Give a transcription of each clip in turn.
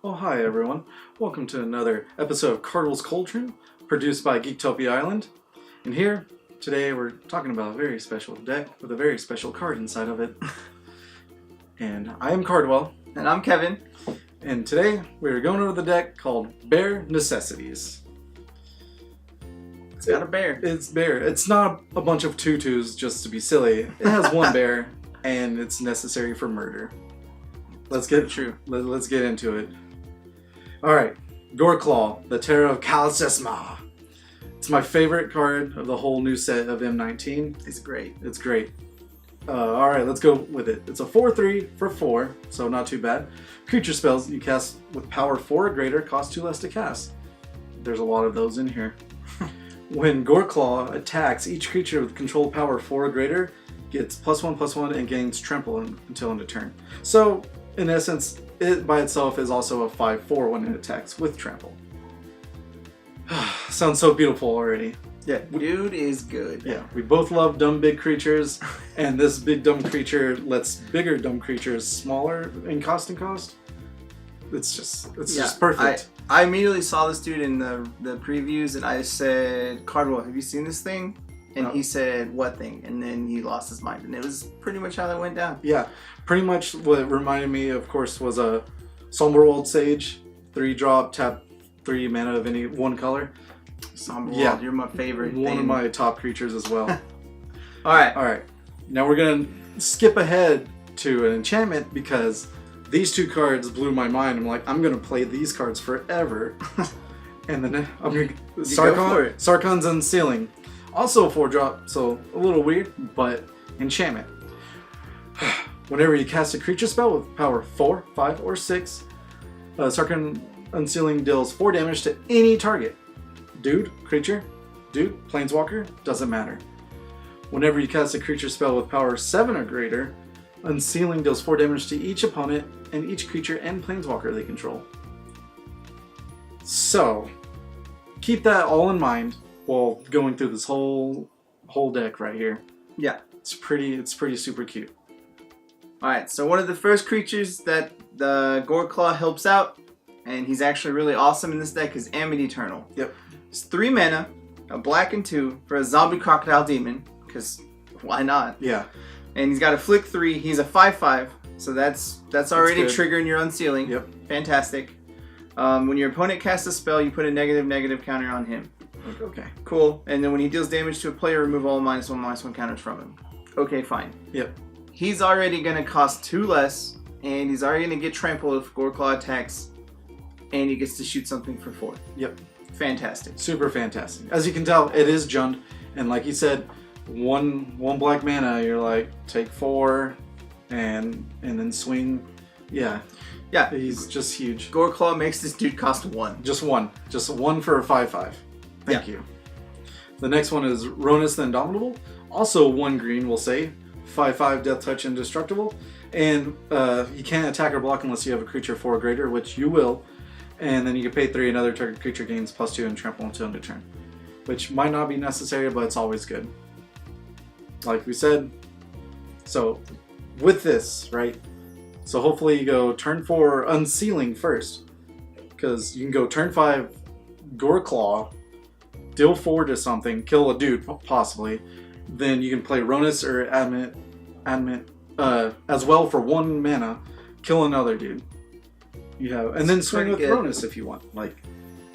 Well, hi everyone. Welcome to another episode of Cardwell's Cauldron, produced by Geektopia Island. And here, today we're talking about a very special deck with a very special card inside of it. And I am Cardwell. And I'm Kevin. And today we're going over the deck called Bear Necessities. It's got a bear. It's bear. It's not a bunch of tutus just to be silly. It has one bear, and it's necessary for murder. Let's get into it. All right, Goreclaw, the Terror of Sisma. It's my favorite card of the whole new set of M19. It's great. It's great. All right, let's go with it. It's a 4/3 for 4, so not too bad. Creature spells you cast with power 4 or greater cost 2 less to cast. There's a lot of those in here. When Goreclaw attacks, each creature with control power 4 or greater gets +1/+1 and gains trample until end of turn. So, in essence, it by itself is also a 5/4 when it attacks with trample. Sounds so beautiful already. Yeah, dude is good. Yeah, we both love dumb big creatures, and this big dumb creature lets bigger dumb creatures smaller in cost. It's just perfect. I immediately saw this dude in the previews, and I said, Cardwell, have you seen this thing? And he said, what thing? And then he lost his mind, and it was pretty much how that went down. Yeah, pretty much what it reminded me, of course, was a Somberwald Sage, 3-drop, tap 3 mana of any one color. Somberwald, you're my favorite. One of my top creatures as well. All right. Now we're gonna skip ahead to an enchantment because these two cards blew my mind. I'm like, I'm gonna play these cards forever. And then I'm gonna Sarkhan's Unsealing. Also a 4-drop, so a little weird, but enchantment. Whenever you cast a creature spell with power 4, 5, or 6, Sarkhan Unsealing deals 4 damage to any target. Dude, creature, planeswalker, doesn't matter. Whenever you cast a creature spell with power 7 or greater, Unsealing deals 4 damage to each opponent and each creature and planeswalker they control. So, keep that all in mind while going through this whole deck right here. Yeah. It's pretty super cute. Alright, so one of the first creatures that the Goreclaw helps out, and he's actually really awesome in this deck, is Ammit Eternal. Yep. It's 3 mana, a black and 2 for a zombie crocodile demon, because why not? Yeah. And he's got a flick 3, he's a 5/5, so that's already triggering your Unsealing. Yep. Fantastic. When your opponent casts a spell, you put a negative counter on him. Okay. Cool. And then when he deals damage to a player, remove all -1/-1 counters from him. Okay, fine. Yep. He's already going to cost 2 less, and he's already going to get trampled if Goreclaw attacks, and he gets to shoot something for 4. Yep. Fantastic. Super fantastic. As you can tell, it is Jund, and like you said, one black mana, you're like, take 4, and then swing. Yeah. Yeah. He's just huge. Goreclaw makes this dude cost 1. Just one for a 5/5. Thank you. The next one is Rhonas the Indomitable. Also 1 green, we'll say. 5/5 Death Touch Indestructible. And you can't attack or block unless you have a creature 4 or greater, which you will. And then you can pay 3, another target creature gains +2 and trample until end of turn. Which might not be necessary, but it's always good. Like we said. So, with this, right? So hopefully you go turn 4 Unsealing first. Because you can go turn 5 Goreclaw, deal 4 to something, kill a dude, possibly. Then you can play Rhonas or Ammit as well for 1 mana, kill another dude. You have, and then swing with Rhonas if you want.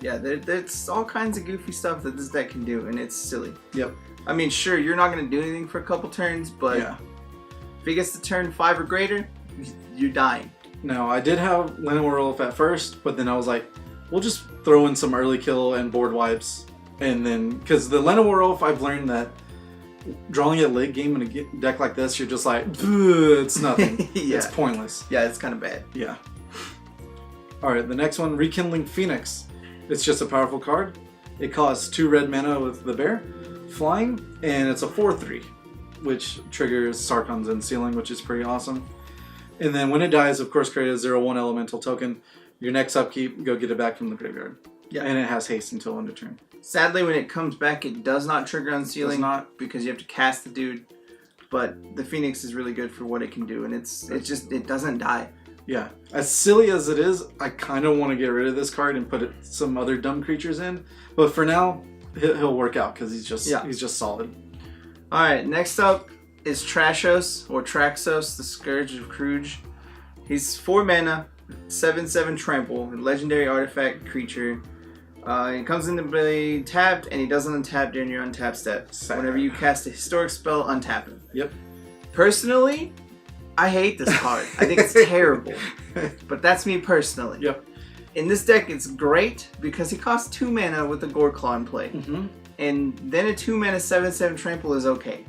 Yeah, there's all kinds of goofy stuff that this deck can do, and it's silly. Yep. I mean, sure, you're not going to do anything for a couple turns, but if he gets to turn 5 or greater, you're dying. No, I did have Llanowar Elf at first, but then I was like, we'll just throw in some early kill and board wipes, and then because the Llanowar Elf, I've learned that drawing it late game in a deck like this, you're just like, it's nothing. It's pointless. Yeah, it's kind of bad. Yeah. Alright, the next one, Rekindling Phoenix. It's just a powerful card. It costs 2 red mana with the bear, flying, and it's a 4/3, which triggers Sarkhan's Unsealing, which is pretty awesome. And then when it dies, of course, create a 0/1 elemental token. Your next upkeep, go get it back from the graveyard. Yeah. And it has haste until end of turn. Sadly, when it comes back, it does not trigger Unsealing. Because you have to cast the dude. But the Phoenix is really good for what it can do, and it doesn't die. Yeah. As silly as it is, I kind of want to get rid of this card and put some other dumb creatures in. But for now, he'll work out because he's just solid. All right, next up is Traxos, the Scourge of Kroog. He's 4 mana, 7/7 trample, a legendary artifact creature. He comes into play tapped, and he doesn't untap during your untap step. Whenever you cast a historic spell, untap him. Yep. Personally, I hate this card. I think it's terrible. But that's me personally. Yep. In this deck, it's great because he costs 2 mana with a Goreclaw in play. Mm-hmm. And then a 2 mana 7/7 trample is okay.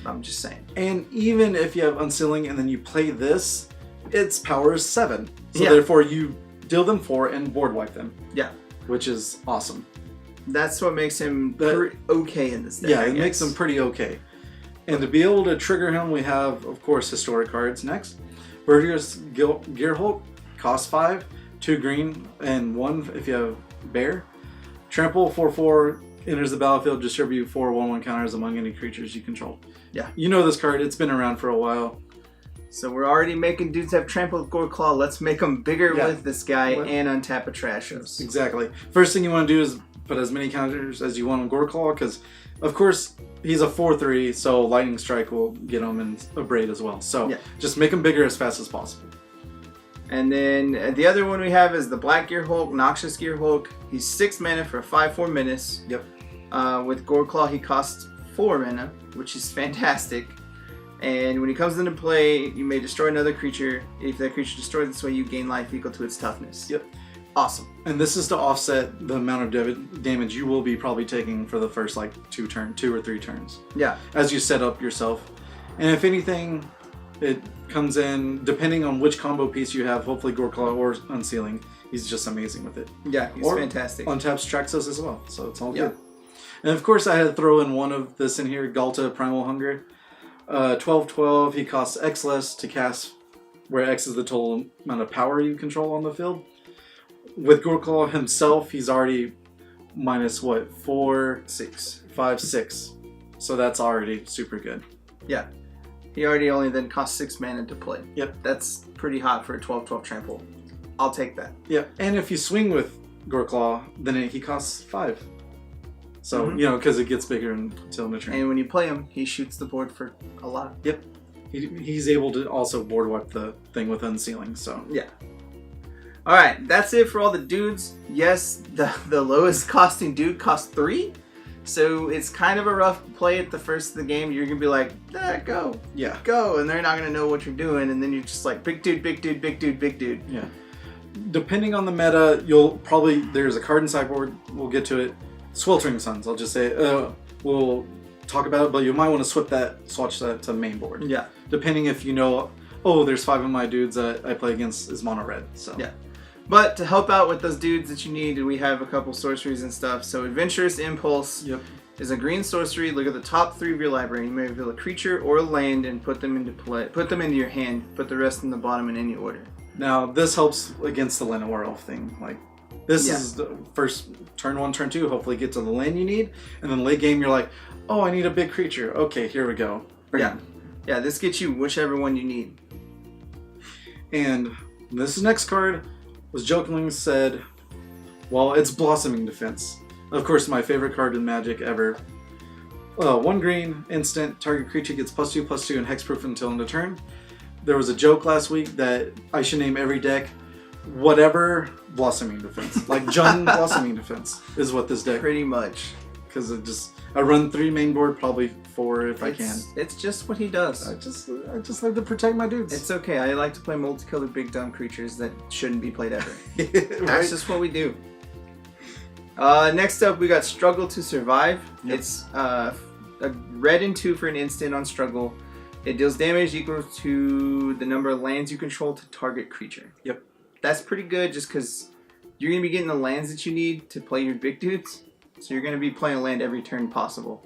I'm just saying. And even if you have Unsealing and then you play this, its power is 7. So therefore you deal them 4 and board wipe them. Yeah. Which is awesome. That's what makes him okay in this deck. Yeah, it makes him pretty okay. And to be able to trigger him, we have, of course, historic cards next. Verdurous Gearhulk, cost 5, 2 green, and 1 if you have Bear. Trample 4/4, enters the battlefield, distribute 4 1/1 counters among any creatures you control. Yeah. You know this card, it's been around for a while. So we're already making dudes have trample with Goreclaw. Let's make them bigger with this guy and untap a Traxos. Exactly. First thing you want to do is put as many counters as you want on Goreclaw, because, of course, he's a 4/3, so Lightning Strike will get him and Abrade as well. So just make him bigger as fast as possible. And then the other one we have is the Black Gearhulk, Noxious Gearhulk. He's 6 mana for 5/4 menace. Yep. With Goreclaw, he costs 4 mana, which is fantastic. And when he comes into play, you may destroy another creature. If that creature destroyed this way, you gain life equal to its toughness. Yep. Awesome. And this is to offset the amount of damage you will be probably taking for the first like 2 or 3 turns. Yeah. As you set up yourself. And if anything, it comes in, depending on which combo piece you have, hopefully Goreclaw or Unsealing, he's just amazing with it. Yeah, he's fantastic. Untaps Traxos as well, so it's all good. And of course I had to throw in one of this in here, Ghalta, Primal Hunger. 12/12, he costs X less to cast, where X is the total amount of power you control on the field. With Goreclaw himself, he's already minus what? 4, 6, 5, 6. So that's already super good. Yeah. He already only then costs 6 mana to play. Yep. That's pretty hot for a 12/12 trample. I'll take that. Yeah. And if you swing with Goreclaw, then he costs 5. So, you know, because it gets bigger until the turn. And when you play him, he shoots the board for a lot. Yep. He's able to also board wipe the thing with Unsealing, so. Yeah. Alright, that's it for all the dudes. Yes, the lowest costing dude costs 3. So it's kind of a rough play at the first of the game. You're going to be like, go. Yeah. Go. And they're not going to know what you're doing. And then you're just like, big dude, big dude, big dude, big dude. Yeah. Depending on the meta, there's a card in Sideboard. We'll get to it. Sweltering Suns, I'll just say. We'll talk about it, but you might want to switch that to main board. Yeah. Depending if you know, oh, there's 5 of my dudes that I play against is mono red. So. Yeah. But to help out with those dudes that you need, we have a couple sorceries and stuff. So Adventurous Impulse is a green sorcery. Look at the top 3 of your library. You may reveal a creature or a land and put them into play. Put them into your hand. Put the rest in the bottom in any order. Now this helps against the Llanowar Elf thing. Like this is the first turn 1, turn 2. Hopefully get to the land you need, and then late game you're like, oh, I need a big creature. Okay, here we go. Yeah. This gets you whichever one you need. And this next card was jokingly said, well, it's Blossoming Defense. Of course, my favorite card in Magic ever. 1 green, instant, target creature gets +2/+2 and hexproof until end of turn. There was a joke last week that I should name every deck whatever Blossoming Defense. Like Jund Blossoming Defense is what this deck. Pretty much. Because I run 3 main board, probably 4 if I can. It's just what he does. I just like to protect my dudes. It's okay. I like to play multicolored big dumb creatures that shouldn't be played ever. Right? That's just what we do. Next up, we got Struggle to Survive. Yep. It's a red and 2 for an instant on Struggle. It deals damage equal to the number of lands you control to target creature. Yep. That's pretty good just because you're going to be getting the lands that you need to play your big dudes. So you're going to be playing a land every turn possible.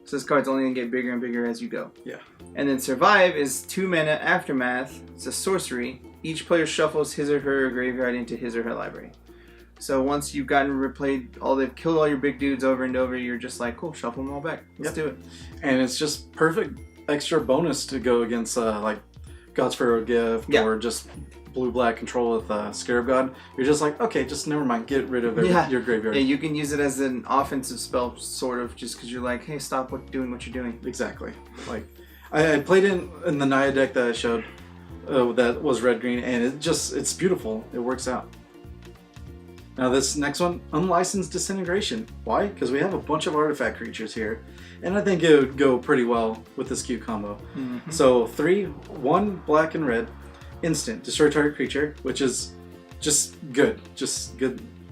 So this card's only going to get bigger and bigger as you go. Yeah. And then Survive is 2 mana Aftermath. It's a sorcery. Each player shuffles his or her graveyard into his or her library. So once you've they've killed all your big dudes over and over, you're just like, cool, shuffle them all back. Let's do it. And it's just perfect extra bonus to go against like Gods for a Gift or just blue-black control with Scarab God, you're just like, okay, just never mind, get rid of your graveyard. Yeah, you can use it as an offensive spell, sort of, just because you're like, hey, stop doing what you're doing. Exactly. Like, I played in the Naya deck that I showed that was red-green, and it's beautiful. It works out. Now this next one, Unlicensed Disintegration. Why? Because we have a bunch of artifact creatures here, and I think it would go pretty well with this cute combo. Mm-hmm. So 1 black and red, instant, destroy target creature, which is just good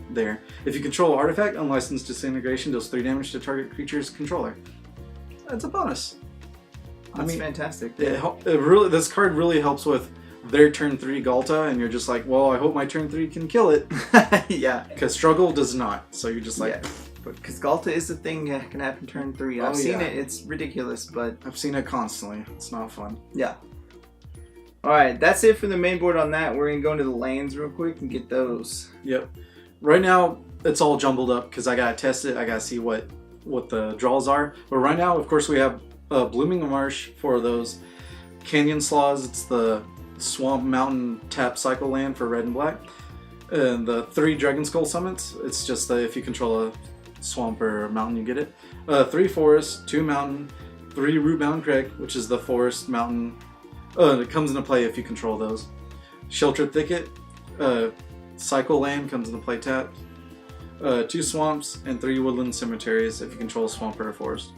there. If you control artifact, Unlicensed Disintegration deals 3 damage to target creature's controller. That's a bonus. That's fantastic. This card really helps with their turn 3 Ghalta, and you're just like, well, I hope my turn 3 can kill it. Yeah. Because struggle does not. So you're just like... Because Ghalta is the thing that can happen turn 3. I've seen it. It's ridiculous, but... I've seen it constantly. It's not fun. Yeah. Alright, that's it for the main board on that. We're going to go into the lands real quick and get those. Yep. Right now, it's all jumbled up because I got to test it. I got to see what the draws are. But right now, of course, we have Blooming Marsh for those. Canyon Slough, it's the Swamp Mountain Tap Cycle land for red and black. And the 3 Dragonskull Summits, it's just that if you control a swamp or a mountain, you get it. 3 Forest, 2 Mountain, 3 Rootbound Crag, which is the Forest Mountain. It comes into play if you control those. Sheltered Thicket, Cycle Land comes into play tapped. 2 Swamps and 3 Woodland Cemeteries if you control a swamp or a forest.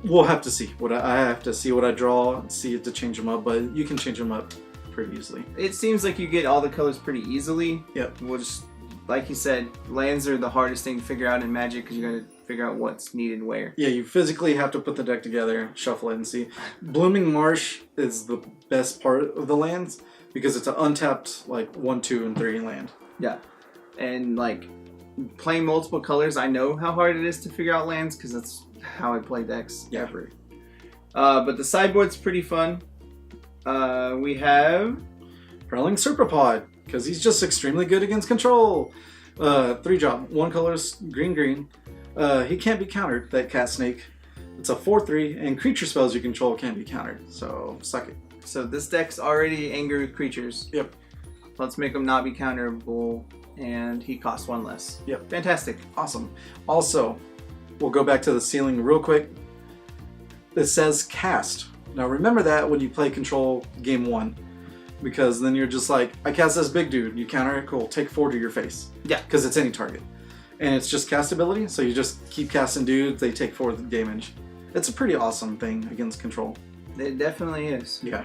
We'll have to see. I have to see what I draw, see it to change them up, but you can change them up pretty easily. It seems like you get all the colors pretty easily. Yep. We'll just, like you said, lands are the hardest thing to figure out in Magic because you got to figure out what's needed where. Yeah, you physically have to put the deck together, shuffle it, and see. Blooming Marsh is the best part of the lands because it's an untapped 1, 2, and 3 land. Yeah, and playing multiple colors, I know how hard it is to figure out lands because that's how I play decks ever. But the sideboard's pretty fun. We have Prowling Serpopard because he's just extremely good against control. 3-drop, 1 colorless, green. He can't be countered, that cat snake. It's a 4/3, and creature spells you control can't be countered, so suck it. So this deck's already angry with creatures. Yep. Let's make him not be counterable, and he costs 1 less. Yep. Fantastic. Awesome. Also, we'll go back to the ceiling real quick. It says cast. Now remember that when you play control game 1. Because then you're just like, I cast this big dude, you counter it, cool, take 4 to your face. Yeah. Because it's any target. And it's just cast ability, so you just keep casting dudes, they take 4 damage. It's a pretty awesome thing against control. It definitely is. Yeah.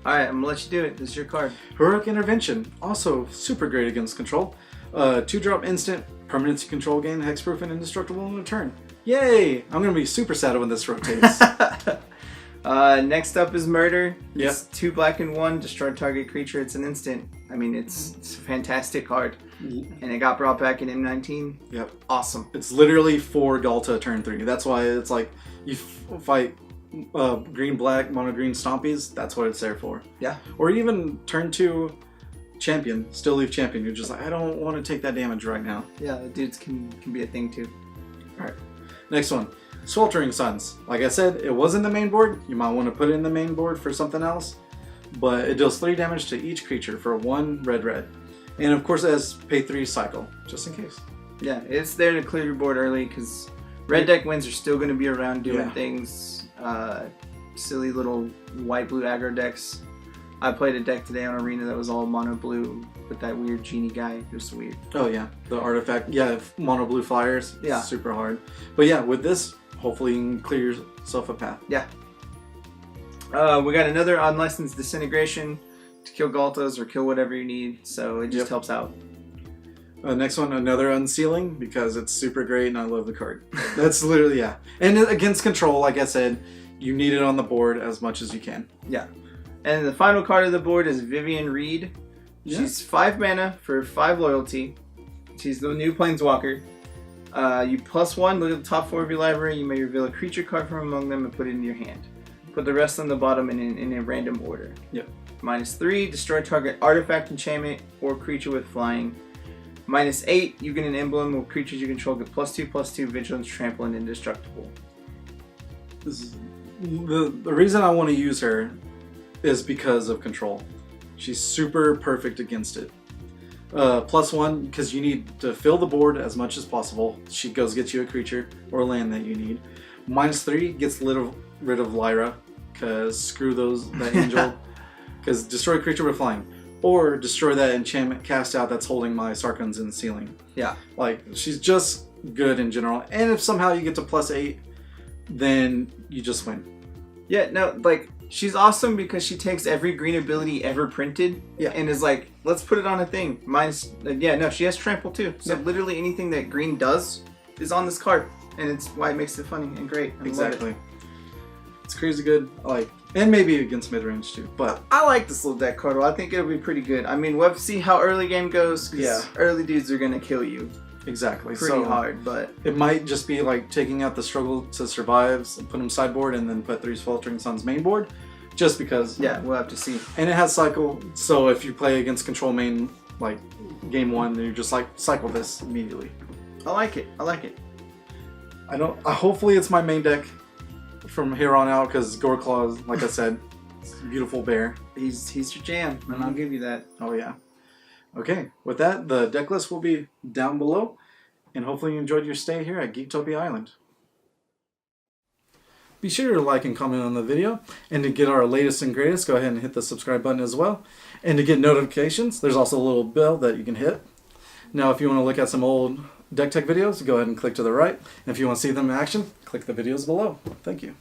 Alright, I'm gonna let you do it. This is your card. Heroic Intervention, also super great against control. 2-drop instant, permanency control gain, hexproof and indestructible in a turn. Yay! I'm gonna be super sad when this rotates. Next up is Murder. Yep. It's 2 black and 1, destroy target creature. It's an instant. I mean, it's a fantastic card. And it got brought back in M19. Yep. Awesome. It's literally 4 Ghalta turn 3. That's why it's like you fight green-black, mono-green stompies. That's what it's there for. Yeah. Or even turn 2 champion, still leave champion. You're just like, I don't want to take that damage right now. Yeah, the dudes can be a thing too. Alright. Next one. Sweltering Suns. Like I said, it was in the main board. You might want to put it in the main board for something else. But it deals 3 damage to each creature for 1 red. And of course it has pay 3 cycle, just in case. Yeah, it's there to clear your board early because red deck wins are still going to be around doing things. Silly little white-blue aggro decks. I played a deck today on Arena that was all mono-blue with that weird genie guy. It was weird. Oh yeah, the artifact. Yeah, mono-blue flyers. Yeah. Super hard. But yeah, with this, hopefully you can clear yourself a path. Yeah. We got another Unlicensed Disintegration to kill Ghaltas or kill whatever you need, so it just helps out. Next one, another Unsealing, because it's super great and I love the card. That's literally, yeah. And against control, like I said, you need it on the board as much as you can. Yeah. And the final card of the board is Vivian Reed. She's 5 mana for 5 loyalty. She's the new Planeswalker. You +1, look at the top 4 of your library. You may reveal a creature card from among them and put it in your hand. Put the rest on the bottom in a random order. Yep. -3, destroy target artifact, enchantment, or creature with flying. -8, you get an emblem with creatures you control get +2/+2, vigilance, trample, and indestructible. This is the reason I want to use her is because of control. She's super perfect against it. +1 because you need to fill the board as much as possible. She goes get you a creature or land that you need. -3 gets rid of Lyra because screw that angel. Because destroy a creature with flying. Or destroy that enchantment cast out that's holding my Sarkhan Unsealing. Yeah. Like, she's just good in general. And if somehow you get to +8, then you just win. Yeah, no, like, she's awesome because she takes every green ability ever printed and is like, let's put it on a thing. She has trample too. So literally anything that green does is on this card. And it's why it makes it funny and great. Exactly. It's crazy good. And maybe against mid-range too. But I like this little deck, Cardwell. I think it'll be pretty good. I mean, we'll have to see how early game goes. Because early dudes are going to kill you. Exactly. Pretty hard, but... It might just be like taking out the struggle to survive, put them sideboard, and then put 3 Sweltering Suns main board. Just because. Yeah, we'll have to see. And it has cycle, so if you play against control main, like game 1, then you're just like, cycle this immediately. I like it. I like it. Hopefully it's my main deck from here on out, because Goreclaw is, like I said, beautiful bear. He's your jam, and I'll give you that. Oh yeah. Okay, with that, the deck list will be down below, and hopefully you enjoyed your stay here at Geektopia Island. Be sure to like and comment on the video, and to get our latest and greatest, go ahead and hit the subscribe button as well. And to get notifications, there's also a little bell that you can hit. Now, if you want to look at some old deck tech videos, go ahead and click to the right. And if you want to see them in action, click the videos below. Thank you.